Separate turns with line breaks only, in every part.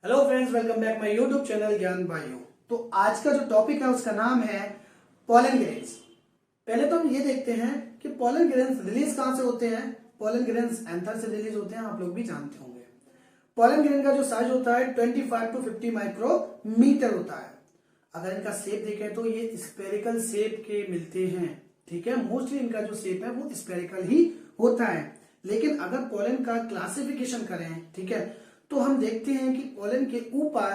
Hello friends, welcome back my YouTube channel ज्ञान bio. तो आज का जो टॉपिक है उसका नाम है पॉलन ग्रेन्स। पहले तो हम ये देखते हैं कि पॉलन ग्रेन्स रिलीज कहां से होते हैं। पॉलन ग्रेन्स एंथर से रिलीज होते हैं, आप लोग भी जानते होंगे। पॉलन ग्रेन का जो साइज होता है 25 टू 50 माइक्रोमीटर होता है। अगर इनका शेप देखें तो ये स्पेरिकल शेप के मिलते हैं, ठीक है। मोस्टली इनका जो शेप है वो स्पेरिकल ही होता है। लेकिन अगर पॉलन का क्लासिफिकेशन करें, ठीक है, तो हम देखते हैं कि पॉलन के ऊपर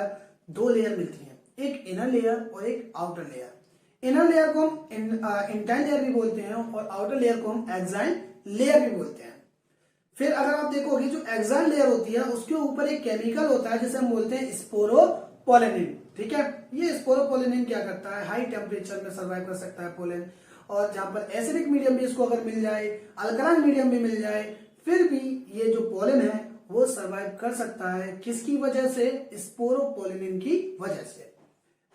दो लेयर मिलती हैं, एक इनर लेयर और एक आउटर लेयर। इनर लेयर को हम इंटाइन लेयर भी बोलते हैं और आउटर लेयर को हम एक्साइन लेयर भी बोलते हैं। फिर अगर आप देखोगे जो एक्साइन लेयर होती है उसके ऊपर एक केमिकल होता है जिसे हम बोलते हैं स्पोरोपोलेनिन, ठीक है। ये स्पोरोपोलेनिन क्या करता है, हाई टेम्परेचर में सर्वाइव कर सकता है पोलन, और जहां पर एसिडिक मीडियम भी इसको अगर मिल जाए, अल्कलाइन मीडियम भी मिल जाए, फिर भी ये जो पोलन है वो सरवाइव कर सकता है। किसकी वजह से? स्पोरोपोलेनिन की वजह से।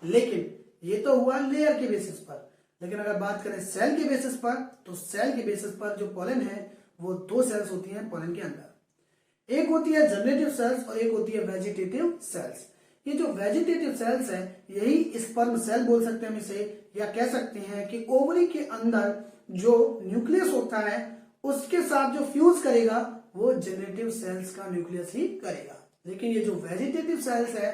लेकिन ये तो हुआ लेयर के बेसिस पर। लेकिन अगर बात करें सेल के बेसिस पर, तो सेल के बेसिस पर जो पोलन है वो दो सेल्स होती हैं पोलन के अंदर। एक होती है जनरेटिव सेल्स और एक होती है वेजिटेटिव सेल्स। ये जो वेजिटेटिव सेल्स है यही स्पर्म सेल बोल सकते हैं हम इसे, या कह सकते हैं कि ओवरी के अंदर जो न्यूक्लियस होता है उसके साथ जो फ्यूज करेगा वो जनरेटिव सेल्स का न्यूक्लियस ही करेगा। लेकिन ये जो वेजिटेटिव सेल्स है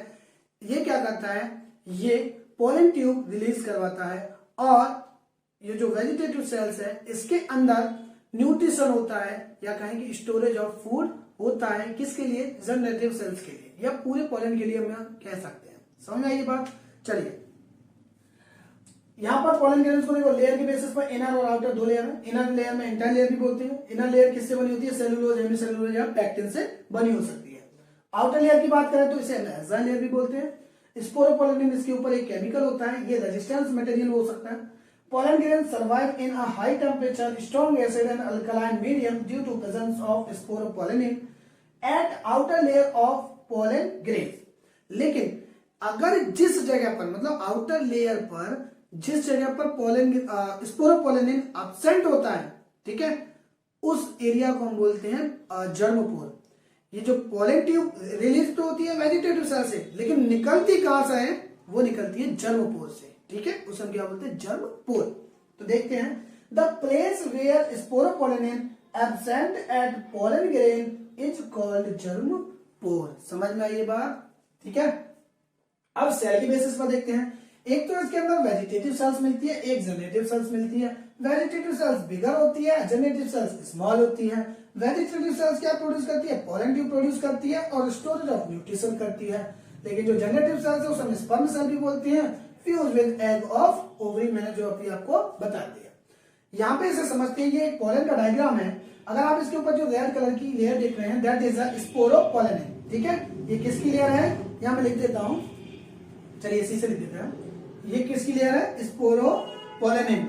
ये क्या करता है, ये पोलन ट्यूब रिलीज करवाता है, और ये जो वेजिटेटिव सेल्स है इसके अंदर न्यूट्रिशन होता है, या कहेंगे स्टोरेज ऑफ फूड होता है। किसके लिए? जनरेटिव सेल्स के लिए, या पूरे पोलन के लिए हम कह सकते हैं। समझ में आई ये बात? चलिए, यहां पर पोलन ग्रेन्स को देखो, लेयर के बेसिस पर इनर और आउटर दो लेयर है। इनर लेयर में इंटाइन लेयर भी बोलते हैं। इनर लेयर किससे बनी होती है? सेलुलोज, हेमीसेलुलोज या पैक्टिन से बनी हो सकती है। आउटर लेयर की बात करें तो इसे एक्साइन लेयर भी बोलते हैं। स्पोरोपोलेनिन इसके ऊपर एक केमिकल होता है, ये रेजिस्टेंस मटेरियल हो सकता है। Pollen grains survive in a high temperature strong acid and alkaline medium due to presence of sporopollenin at outer layer of pollen grains. लेकिन अगर जिस जगह पर, मतलब आउटर लेयर पर जिस जगह पर पोलन स्पोरोपोलेनिन एब्सेंट होता है, ठीक है, उस एरिया को हम बोलते हैं जर्मपोर। ये जो पोलन ट्यूब रिलीज तो होती है वेजिटेटिव सेल से, लेकिन निकलती कहां से है? वो निकलती है जर्मपोर से, ठीक है। उसे हम क्या बोलते हैं? जर्मपोर। तो देखते हैं, the place where sporopollenin absent at pollen grain is called germ pore. समझ में आई ये बात? ठीक है। अब सेल की बेसिस पर देखते हैं। एक तो इसके अंदर वेजिटेटिव सेल्स मिलती है, एक जनरेटिव सेल्स मिलती है। वेजिटेटिव सेल्स बिगर होती है, जनरेटिव सेल्स स्मॉल होती है। वेजिटेटिव सेल्स क्या प्रोड्यूस करती है? पोलन ट्यूब प्रोड्यूस करती है और स्टोरेज ऑफ न्यूट्रिशन करती है। लेकिन जो जनरेटिव सेल्स है उसे हम स्पर्म सेल भी बोलते हैं, fuse with egg of ovary, मैंने जो अभी आपको बता दिया। यहाँ पे इसे समझते हैं, ये एक पोलन का डायग्राम है। अगर आप इसके ऊपर जो रेड कलर की लेयर देख रहे हैं दैट इज अ स्पोरोपोलेनिन, ठीक है। ये किसकी लेयर है? यहाँ मैं लिख देता हूं, चलिए इसी से लिख देते हैं। ये किसकी लेयर है? स्पोरोपोलेनिन,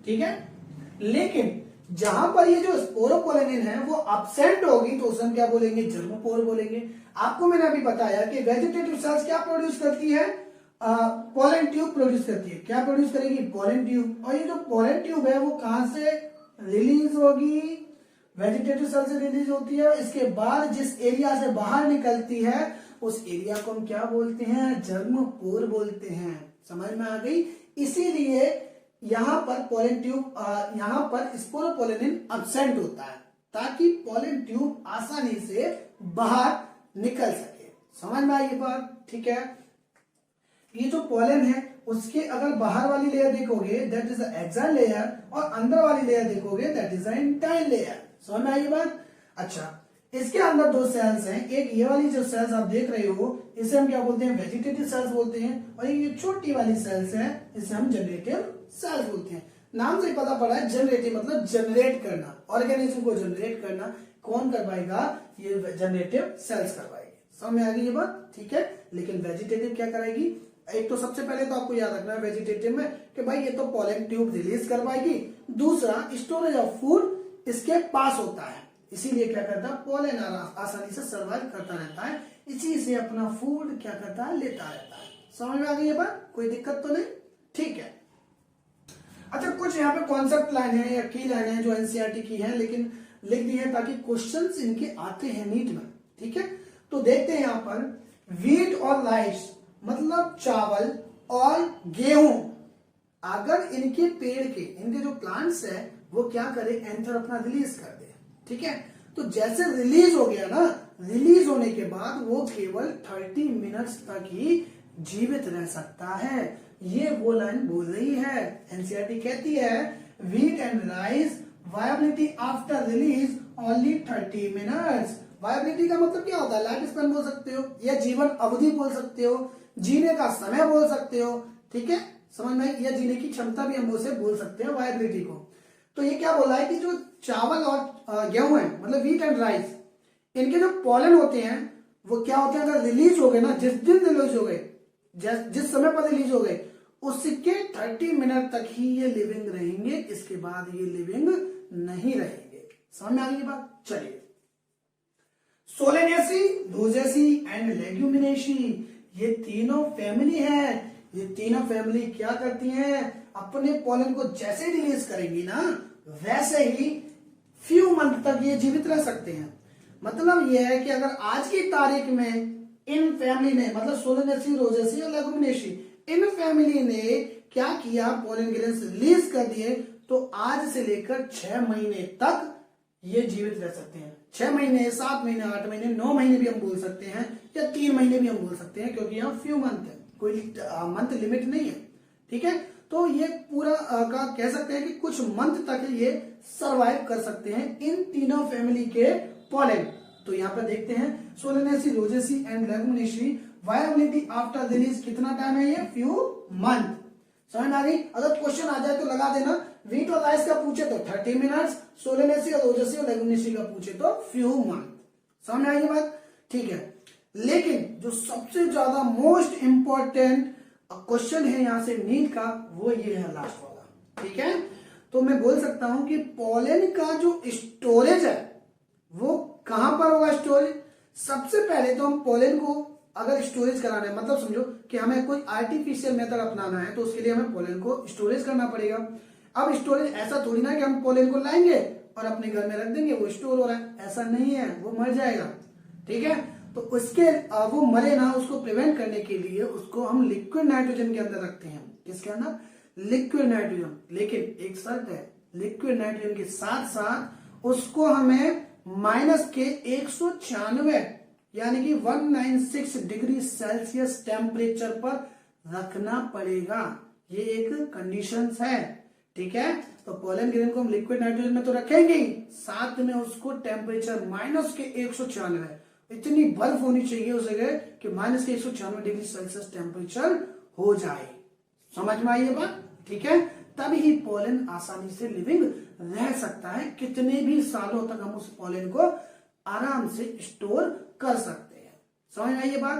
ठीक है। लेकिन जहां पर ये जो स्पोरोपोलेनिन है वो एब्सेंट होगी तो उसे हम क्या बोलेंगे? जर्मोपोर बोलेंगे। आपको मैंने अभी बताया कि वेजिटेटिव सेल्स क्या प्रोड्यूस करती है? पोलन ट्यूब प्रोड्यूस करती है। क्या प्रोड्यूस करेगी? Pollen tube. और ये जो पोलन ट्यूब है वो कहां से रिलीज होगी? वेजिटेटिव सेल से रिलीज होती है। इसके बाद जिस एरिया से बाहर निकलती है उस एरिया को हम क्या बोलते हैं? जर्मपोर बोलते हैं। समझ में आ गई? इसीलिए यहां पर पोलन ट्यूब, यहां पर स्पोरोपोलेनिन एब्सेंट होता है ताकि पोलन ट्यूब आसानी से बाहर निकल सके। समझ में आई ये बात? ठीक है। ये जो पोलन है उसके अगर बाहर वाली लेयर देखोगे दैट इज एक्साइन लेयर, और अंदर वाली लेयर देखोगे दैट इज इंटाइन लेयर। समझ में आई ये बात? अच्छा, इसके अंदर दो सेल्स हैं। एक ये वाली जो सेल्स आप देख रहे हो इसे हम क्या बोलते हैं? वेजिटेटिव सेल्स बोलते हैं। और ये छोटी वाली सेल्स है इसे हम जनरेटिव सेल्स बोलते हैं। नाम से पता पड़ा है, जनरेटिव मतलब जनरेट करना, ऑर्गेनिज्म को जनरेट करना। कौन करवाएगा? ये जनरेटिव सेल्स करवाएगी। समझ में आ गई ये बात? ठीक है। लेकिन वेजिटेटिव क्या कराएगी? एक तो सबसे पहले तो आपको याद रखना है वेजिटेटिव में कि भाई ये तो पोलन ट्यूब रिलीज करवाएगी। दूसरा, स्टोरेज ऑफ फूड इसके पास होता है, इसीलिए क्या करता है? पोलन आसानी से सर्वाइव करता रहता है, इसी से अपना फूड क्या करता है? लेता रहता है। समझ में आ गई ये बात? कोई दिक्कत तो नहीं? ठीक है। अच्छा, कुछ यहाँ पे कॉन्सेप्ट लाइन है या की लाइन है जो एनसीईआरटी की है, लेकिन लिख दी है ताकि क्वेश्चंस इनके आते हैं नीट में, ठीक है, तो देखते हैं यहाँ पर व्हीट और राइस मतलब चावल और गेहूं, अगर इनके पेड़ के, इनके जो प्लांट्स है वो क्या करे, एंथर अपना रिलीज कर दे। ठीक है, तो जैसे रिलीज हो गया ना, रिलीज होने के बाद वो केवल 30 मिनट्स तक ही जीवित रह सकता है। ये वो लाइन बोल रही है, एनसीईआरटी कहती है wheat and rice viability after release only 30 minutes. Viability का मतलब क्या होता है, लाइफ स्पैन बोल सकते हो, या जीवन अवधि बोल सकते हो, जीने का समय बोल सकते हो। ठीक है, समझ में, या जीने की क्षमता भी हम उसे बोल सकते हैं वायबिलिटी को। तो ये क्या बोला है कि जो चावल और गेहूं है मतलब व्हीट एंड राइस, इनके जो पॉलन होते हैं वो क्या होते हैं, अगर रिलीज हो गए ना, जिस दिन रिलीज हो गए, जिस समय पर रिलीज हो गए, उसके 30 मिनट तक ही ये लिविंग रहेंगे, इसके बाद ये लिविंग नहीं रहेंगे। समझ में आ गई बात। चलिए, सोलेनेसी, रोजेसी एंड लेग्यूमिनेसी, ये तीनों फैमिली है। ये तीनों फैमिली क्या करती हैं, अपने पॉलन को जैसे रिलीज करेंगी ना, वैसे ही फ्यू मंथ तक ये जीवित रह सकते हैं। मतलब ये है कि अगर आज की तारीख में इन फैमिली ने, मतलब सोलेनेसी, रोजेसी और लेग्यूमिनेसी, इन फैमिली ने क्या किया, पॉलन ग्रेन्स रिलीज कर दिए, तो आज से लेकर 6 महीने तक ये जीवित रह सकते हैं। 6 महीने, 7 महीने, 8 महीने, 9 महीने भी हम बोल सकते हैं, या 3 महीने भी हम बोल सकते हैं, क्योंकि यहाँ फ्यू मंथ है, कोई मंथ लिमिट नहीं है। ठीक है, तो ये पूरा का कह सकते हैं कि कुछ मंथ तक ये सरवाइव कर सकते हैं इन तीनों फैमिली के पॉलन। तो यहाँ पर देखते हैं Solanaceae, Rosaceae and Leguminosae viability after release कितना टाइम है, ये फ्यू मंथ। समझ में आ गई। अगर क्वेश्चन आ जाए तो लगा देना, व्हीट और राइस का पूछे तो 30 मिनट्स, सोलेनेसी और रोजेसी और लेग्यूमिनेसी का पूछे तो फ्यू मंथ। समझ में आई बात। ठीक है, लेकिन जो सबसे ज्यादा मोस्ट इंपॉर्टेंट क्वेश्चन है यहां से नीट का, वो ये है लास्ट वाला। ठीक है, तो मैं बोल सकता हूं कि पॉलन का जो स्टोरेज है वो कहां पर होगा स्टोरेज। सबसे पहले तो हम पॉलन को अगर स्टोरेज कराना है, मतलब समझो कि हमें कोई आर्टिफिशियल मेथड अपनाना है, तो उसके लिए हमें पॉलन को स्टोरेज करना पड़ेगा। अब स्टोरेज ऐसा थोड़ी ना कि हम पॉलन को लाएंगे और अपने घर में रख देंगे, वो स्टोर हो रहा है, ऐसा नहीं है, वो मर जाएगा। ठीक है, तो उसके वो मरे ना, उसको प्रिवेंट करने के लिए उसको हम लिक्विड नाइट्रोजन के अंदर रखते हैं। किसके अंदर, लिक्विड नाइट्रोजन। लेकिन एक शर्त है, लिक्विड नाइट्रोजन के साथ साथ उसको हमें माइनस के 196 यानी कि 196 डिग्री सेल्सियस टेम्परेचर पर रखना पड़ेगा। ये एक कंडीशन है। ठीक है, तो पॉलन ग्रेन को हम लिक्विड नाइट्रोजन में तो रखेंगे ही, साथ में उसको टेम्परेचर माइनस के 196, इतनी बर्फ होनी चाहिए उस जगह कि माइनस के 196 डिग्री सेल्सियस टेम्परेचर हो जाए। समझ में आई ये बात। ठीक है, तब ही पॉलन आसानी से लिविंग रह सकता है, कितने भी सालों तक हम उस पॉलन को आराम से स्टोर कर सकते हैं। समझ में आई ये बात।